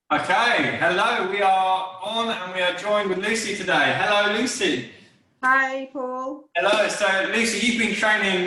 Okay, hello, we are on and we are joined with Lucy today. Hello, Lucy. Hi, Paul. Hello, so Lucy, you've been training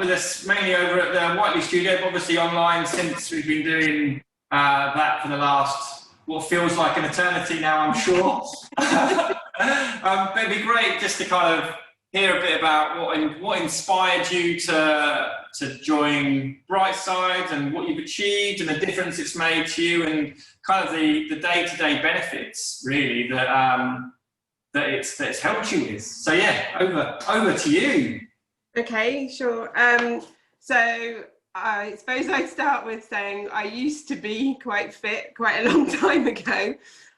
with us mainly over at the Whiteley studio, but obviously online since we've been doing that for the last, what feels like an eternity now, I'm sure. But it'd be great just to kind of hear a bit about what inspired you to join Brightside and what you've achieved and the difference it's made to you and kind of the day-to-day benefits really that it's helped you with. So yeah, over to you. Okay, sure. So I suppose I'd start with saying I used to be quite fit quite a long time ago.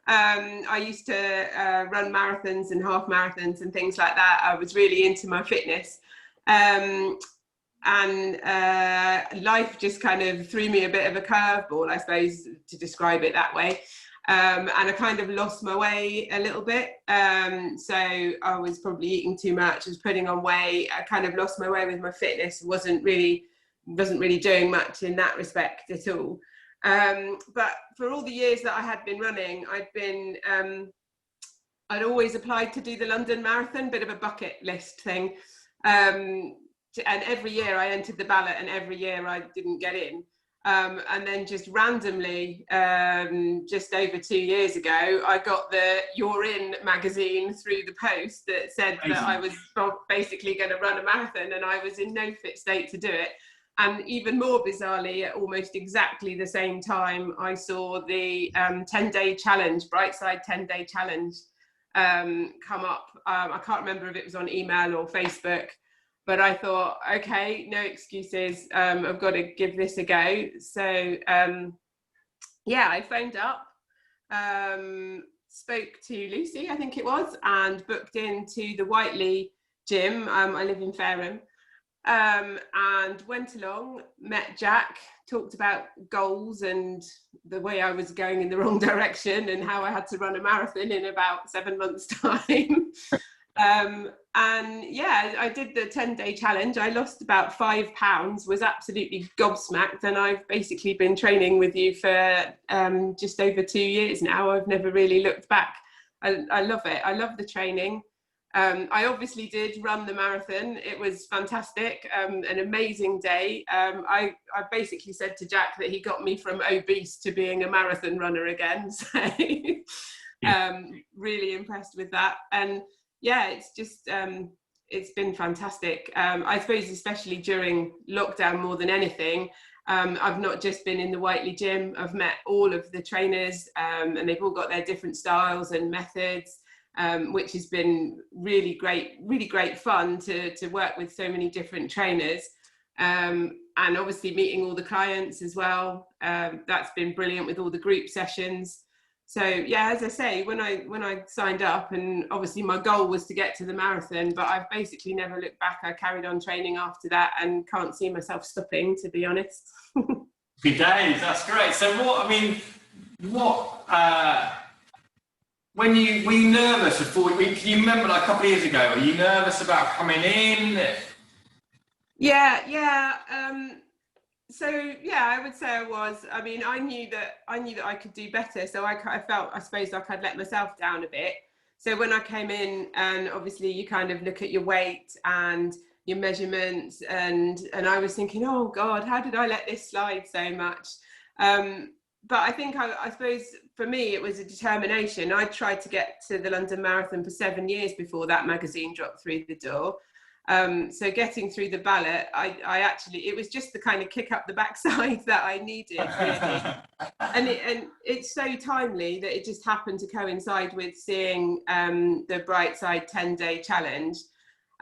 I used to run marathons and half marathons and things like that. I was really into my fitness. And life just kind of threw me a bit of a curveball, I suppose, to describe it that way. And I kind of lost my way a little bit. So I was probably eating too much, I was putting on weight. I kind of lost my way with my fitness, wasn't really doing much in that respect at all. But for all the years that I had been running, I'd always applied to do the London Marathon, bit of a bucket list thing. And every year I entered the ballot and every year I didn't get in. And then just randomly, just over 2 years ago, I got the You're In magazine through the post that said that I was basically going to run a marathon and I was in no fit state to do it. And even more bizarrely, at almost exactly the same time, I saw the 10-day challenge, Brightside 10-day challenge come up. I can't remember if it was on email or Facebook. But I thought, okay, no excuses. I've got to give this a go. So, yeah, I phoned up, spoke to Lucy, I think it was, and booked into the Whiteley gym. I live in Fareham, and went along, met Jack, talked about goals and the way I was going in the wrong direction and how I had to run a marathon in about 7 months' time. And yeah, I did the 10-day challenge. I lost about 5 pounds, was absolutely gobsmacked. And I've basically been training with you for just over 2 years now. I've never really looked back. I love it. I love the training. I obviously did run the marathon. It was fantastic, an amazing day. I basically said to Jack that he got me from obese to being a marathon runner again. So really impressed with that. And yeah, it's just, it's been fantastic. I suppose especially during lockdown more than anything, I've not just been in the Whiteley gym, I've met all of the trainers and they've all got their different styles and methods, which has been really great fun to work with so many different trainers. And obviously meeting all the clients as well. That's been brilliant with all the group sessions. So yeah, as I say, when I signed up, and obviously my goal was to get to the marathon, but I've basically never looked back. I carried on training after that and can't see myself stopping, to be honest. Good days, that's great. So were you nervous before, can you remember like a couple of years ago, were you nervous about coming in? Yeah. So yeah, I would say I was. I mean, I knew that I could do better. So I felt, I suppose, like I'd let myself down a bit. So when I came in, and obviously you kind of look at your weight and your measurements, and I was thinking, oh God, how did I let this slide so much? But I think I suppose for me it was a determination. I tried to get to the London Marathon for 7 years before that magazine dropped through the door. So getting through the ballot, I actually, it was just the kind of kick up the backside that I needed, really. And it's so timely that it just happened to coincide with seeing the Brightside 10-day challenge.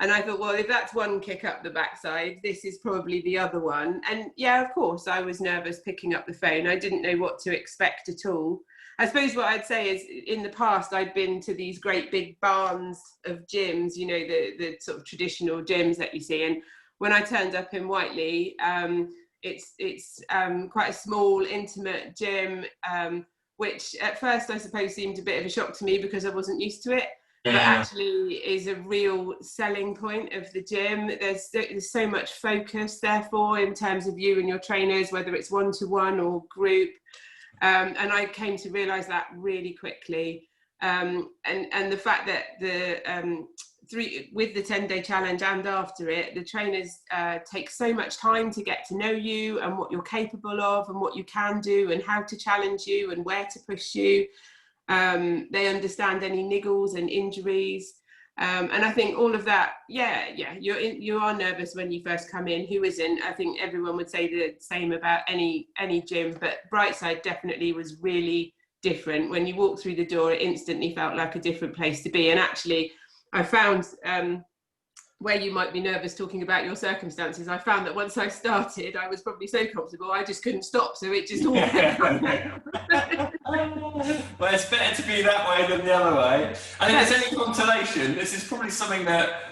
And I thought, well, if that's one kick up the backside, this is probably the other one. And yeah, of course, I was nervous picking up the phone. I didn't know what to expect at all. I suppose what I'd say is in the past, I'd been to these great big barns of gyms, you know, the sort of traditional gyms that you see. And when I turned up in Whiteley, it's quite a small, intimate gym, which at first I suppose seemed a bit of a shock to me because I wasn't used to it. Yeah. But actually is a real selling point of the gym. There's so much focus, therefore, in terms of you and your trainers, whether it's one-to-one or group. And I came to realise that really quickly. And the fact that with the 10-day challenge and after it, the trainers take so much time to get to know you and what you're capable of and what you can do and how to challenge you and where to push you. They understand any niggles and injuries. And I think all of that, you are nervous when you first come in. Who isn't? I think everyone would say the same about any gym, but Brightside definitely was really different. When you walk through the door, it instantly felt like a different place to be. And actually, I found where you might be nervous talking about your circumstances, I found that once I started, I was probably so comfortable, I just couldn't stop. So it just all Well, it's better to be that way than the other way. And if there's any consolation, this is probably something that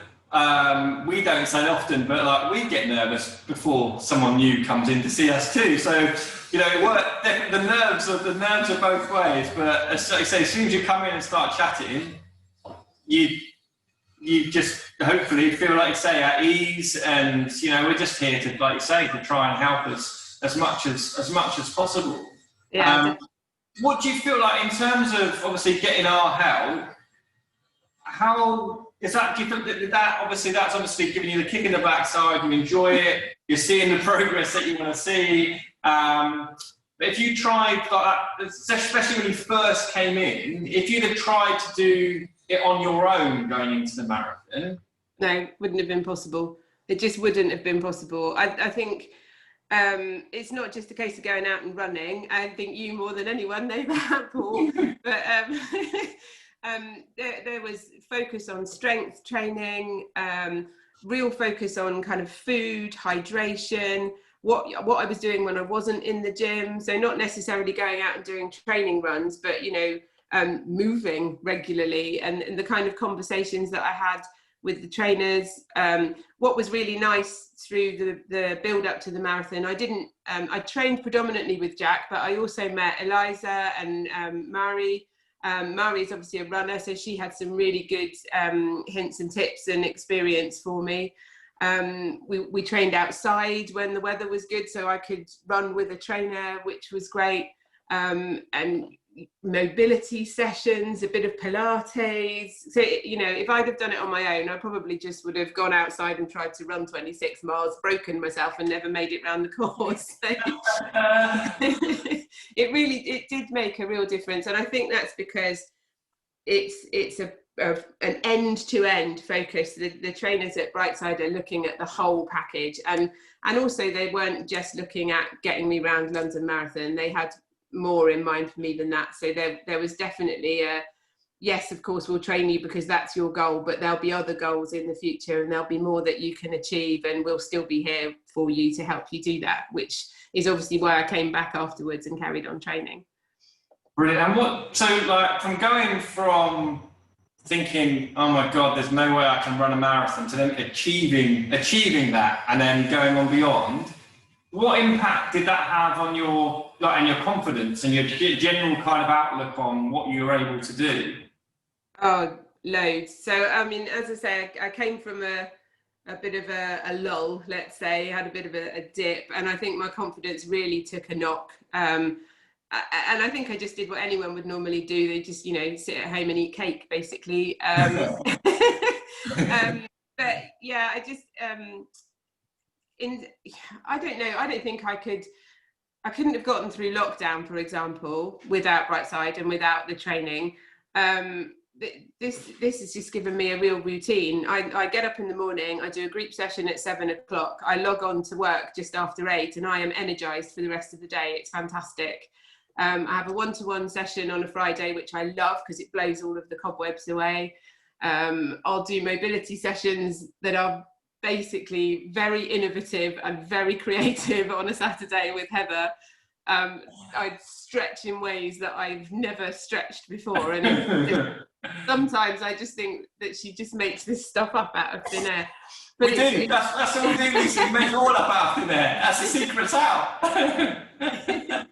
we don't say often, but like we get nervous before someone new comes in to see us too. So, you know, the nerves are both ways. But as I say, as soon as you come in and start chatting, you just hopefully feel, like you say, at ease, and you know, we're just here to, like you say, to try and help us as much as possible. Yeah. What do you feel like in terms of obviously getting our help? How is that? Do you think that obviously that's obviously giving you the kick in the backside? You enjoy it. You're seeing the progress that you want to see. But if you tried like that, especially when you first came in, if you'd have tried to do it on your own going into the marathon, no, wouldn't have been possible. It just wouldn't have been possible. I think it's not just a case of going out and running. I think you more than anyone know that, Paul. But there was focus on strength training, real focus on kind of food, hydration, what I was doing when I wasn't in the gym. So not necessarily going out and doing training runs, but, you know, moving regularly, and the kind of conversations that I had with the trainers. What was really nice through the build up to the marathon, I trained predominantly with Jack, but I also met Eliza and Mari. Mari is obviously a runner, so she had some really good hints and tips and experience for me. We trained outside when the weather was good, so I could run with a trainer, which was great. And mobility sessions, a bit of Pilates. So, you know, if I'd have done it on my own, I probably just would have gone outside and tried to run 26 miles, broken myself and never made it round the course. So it did make a real difference. And I think that's because it's an end-to-end focus. The trainers at Brightside are looking at the whole package, and also they weren't just looking at getting me round London Marathon. They had more in mind for me than that. So there was definitely yes, of course we'll train you because that's your goal, but there'll be other goals in the future, and there'll be more that you can achieve, and we'll still be here for you to help you do that, which is obviously why I came back afterwards and carried on training. Brilliant. And so like from going from thinking, oh my God, there's no way I can run a marathon, to then achieving that and then going on beyond, what impact did that have on your confidence and your general kind of outlook on what you were able to do? Oh, loads. So, I mean, as I say, I came from a bit of a lull, let's say, had a bit of a dip, and I think my confidence really took a knock. And I think I just did what anyone would normally do. They just, you know, sit at home and eat cake, basically. But yeah, I just, I don't know. I don't think I couldn't have gotten through lockdown, for example, without Brightside and without the training. This has just given me a real routine. I get up in the morning, I do a group session at 7 o'clock. I log on to work just after 8, and I am energized for the rest of the day. It's fantastic. I have a one-to-one session on a Friday, which I love because it blows all of the cobwebs away. I'll do mobility sessions that are basically very innovative and very creative on a Saturday with Heather. I'd stretch in ways that I've never stretched before, and sometimes I just think that she just makes this stuff up out of thin air. But we do. That's what we do. We make it all up out of thin air. That's the secret's out. But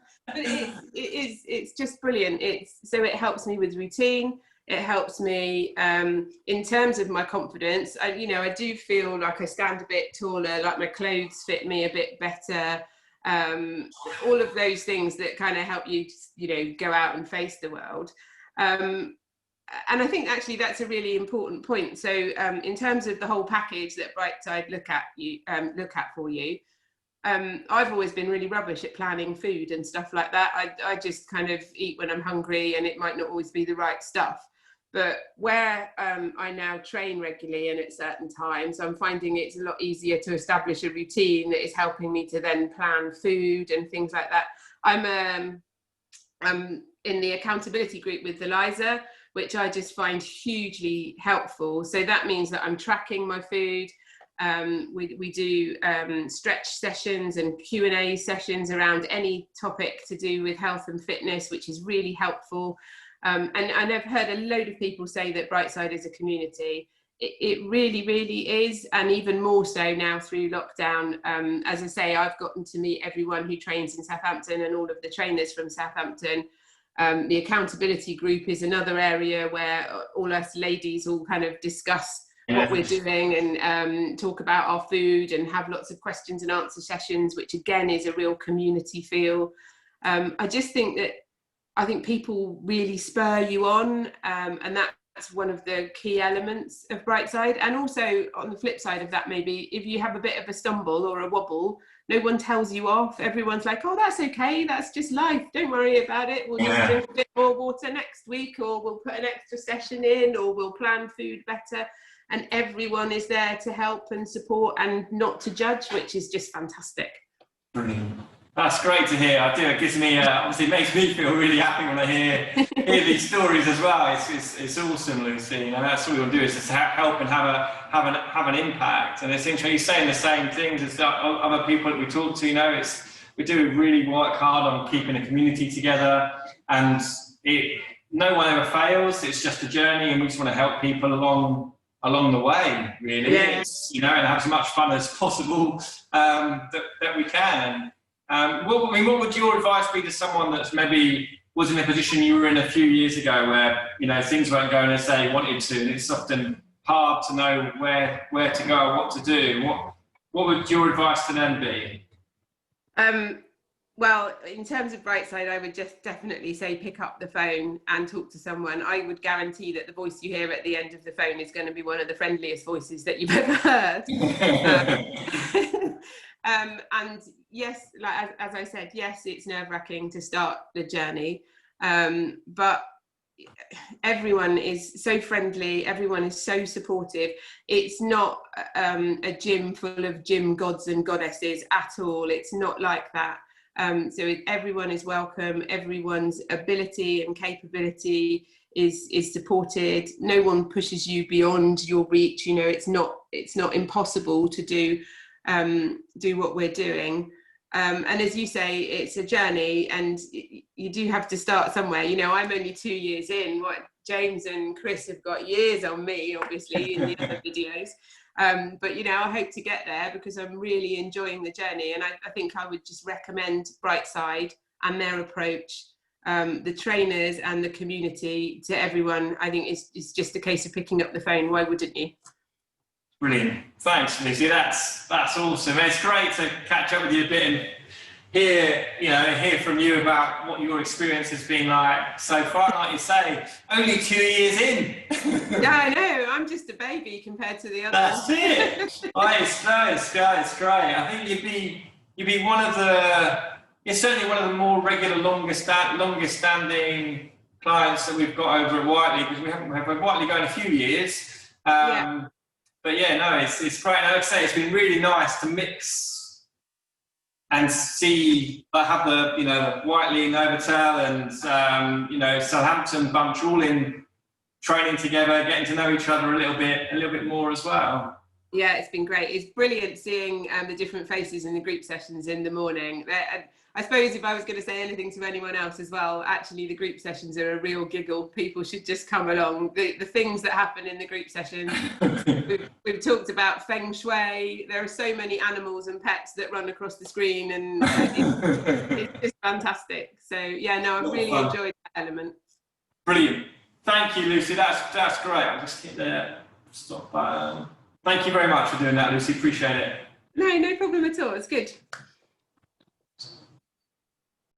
it's just brilliant. So it helps me with routine. It helps me in terms of my confidence. I do feel like I stand a bit taller, like my clothes fit me a bit better. all of those things that kind of help you, you know, go out and face the world. And I think actually that's a really important point. So in terms of the whole package that Brightside look at for you, I've always been really rubbish at planning food and stuff like that. I just kind of eat when I'm hungry, and it might not always be the right stuff. But where I now train regularly and at certain times, I'm finding it's a lot easier to establish a routine that is helping me to then plan food and things like that. I'm in the accountability group with Eliza, which I just find hugely helpful. So that means that I'm tracking my food. We do stretch sessions and Q&A sessions around any topic to do with health and fitness, which is really helpful. And I've heard a load of people say that Brightside is a community. It really, really is, and even more so now through lockdown. As I say, I've gotten to meet everyone who trains in Southampton and all of the trainers from Southampton. The accountability group is another area where all us ladies all kind of discuss what we're doing and talk about our food and have lots of questions and answer sessions, which again is a real community feel. I just think that people really spur you on, and that's one of the key elements of Brightside. And also on the flip side of that, maybe if you have a bit of a stumble or a wobble, no one tells you off. Everyone's like, oh, that's okay, that's just life, don't worry about it, we'll just drink a bit more water next week, or we'll put an extra session in, or we'll plan food better. And everyone is there to help and support and not to judge, which is just fantastic. Brilliant. That's great to hear. I do. It gives me, obviously, it makes me feel really happy when I hear these stories as well. It's awesome, Lucy. You know, that's all we want to do is just help and have an impact. And it's interesting. You're saying the same things as other people that we talk to. You know, we do really work hard on keeping a community together, and no one ever fails. It's just a journey, and we just want to help people along the way, really. Yeah. You know, and have as much fun as possible that we can. What would your advice be to someone that's maybe was in a position you were in a few years ago where, you know, things weren't going as they wanted to, and it's often hard to know where to go or what to do? What would your advice to them be? Well, in terms of Brightside, I would just definitely say pick up the phone and talk to someone. I would guarantee that the voice you hear at the end of the phone is going to be one of the friendliest voices that you've ever heard. And yes, like as I said, yes, it's nerve-wracking to start the journey, but everyone is so friendly, everyone is so supportive. It's not a gym full of gym gods and goddesses at all. It's not like that. So everyone is welcome, everyone's ability and capability is supported. No one pushes you beyond your reach. You know, it's not impossible to do what we're doing. And as you say, it's a journey, and you do have to start somewhere. You know, I'm only 2 years in. What James and Chris have got years on me, obviously, in the other videos. But, you know, I hope to get there because I'm really enjoying the journey. And I think I would just recommend Brightside and their approach, the trainers and the community, to everyone. I think it's just a case of picking up the phone. Why wouldn't you? Brilliant. Thanks, Lucy. That's awesome. It's great to catch up with you a bit and hear from you about what your experience has been like so far. Like you say, only 2 years in. Yeah, I know. I'm just a baby compared to the others. That's it. It's great. I think you'd be one of you're certainly one of the more regular, longest standing clients that we've got over at Whiteley, because we've had Whiteley going a few years. Yeah. But yeah, no, it's great. And I would say it's been really nice to mix and see. I have the Whiteley, Novotel, and Southampton bunch all in training together, getting to know each other a little bit more as well. Yeah, it's been great. It's brilliant seeing the different faces in the group sessions in the morning. I suppose if I was going to say anything to anyone else as well, actually the group sessions are a real giggle. People should just come along. The things that happen in the group sessions. we've talked about feng shui. There are so many animals and pets that run across the screen, and it's just fantastic. So yeah, no, I've really enjoyed that element. Brilliant. Thank you, Lucy. That's great. I'll just hit the stop button. Thank you very much for doing that, Lucy. Appreciate it. No problem at all. It's good.